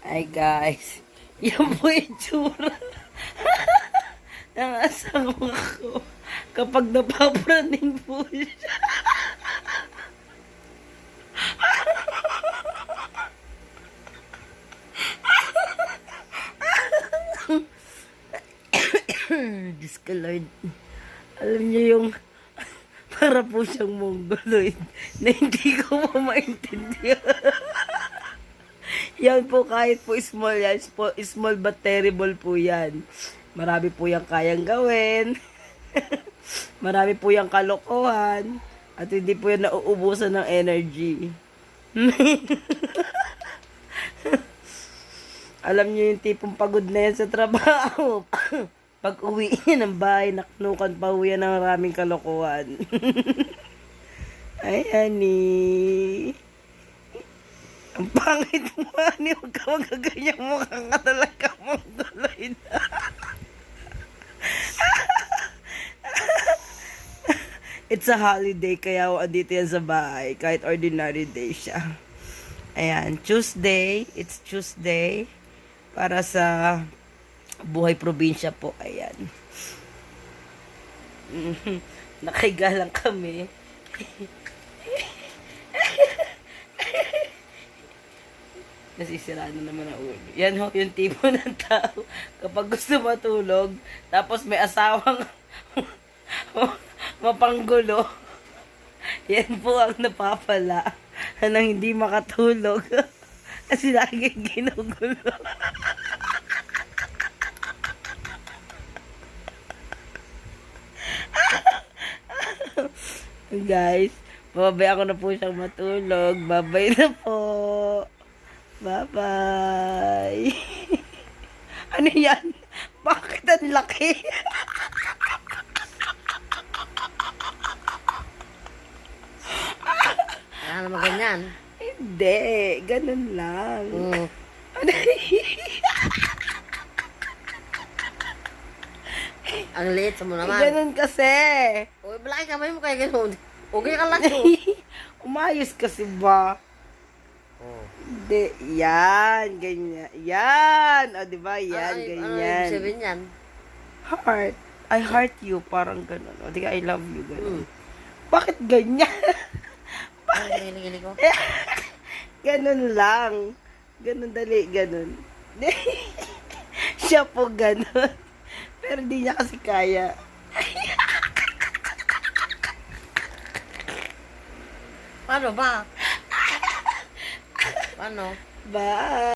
Hi guys, yan po yung tsura ng asawa ko kapag napapraning po siya. Diyos ko Lord, alam niyo yung para po siyang mongoloid na hindi ko po maintindihan. Yan po, kahit po small yan, small but terrible po yan. Marami po yung kayang gawin. Marami po yung kalokohan. At hindi po yan nauubusan ng energy. Alam niyo yung tipong pagod na yan sa trabaho. Pag uwi niya ng bahay, naknukan pa uwi yan ng maraming kalokohan. Ay, honey. Ang pangit mo, honey. Huwag ka magaganyan mo ka talaga mong tuloy na. It's a holiday, kaya andito yan sa bahay. Kahit ordinary day siya. Ayan, Tuesday. It's Tuesday. Para sa buhay probinsya po. Ayan. Nakaiga lang kami. Nasisira na naman ang ulo. Yan ho, yung tipo ng tao. Kapag gusto matulog, tapos may asawang mapanggulo, yan po ang napapala nang hindi makatulog. Kasi laging ginugulo. Guys, babay ako na po siyang matulog. Babay na po. Bye-bye. Ano yan? Bakit ang laki? Kaya naman ganyan. Hindi. Ganun lang. Ano? Ang liit mo naman. Ganun kasi. Uy, malaki kamay mo kaya ganun. Okay ka lang. Umayos kasi ba? Hindi. Yan. Ganyan. Yan. O, diba? Yan. Ano Ganyan. ibig sabihin yan? Heart. I heart you. Parang ganun. O, diba? I love you. Ganun. Bakit ganyan? Ang gili-gili ko. Ganun lang. Ganun dali. Ganun. Siya po ganun. Pero di niya kasi kaya. Paano ba? Paano? Bye!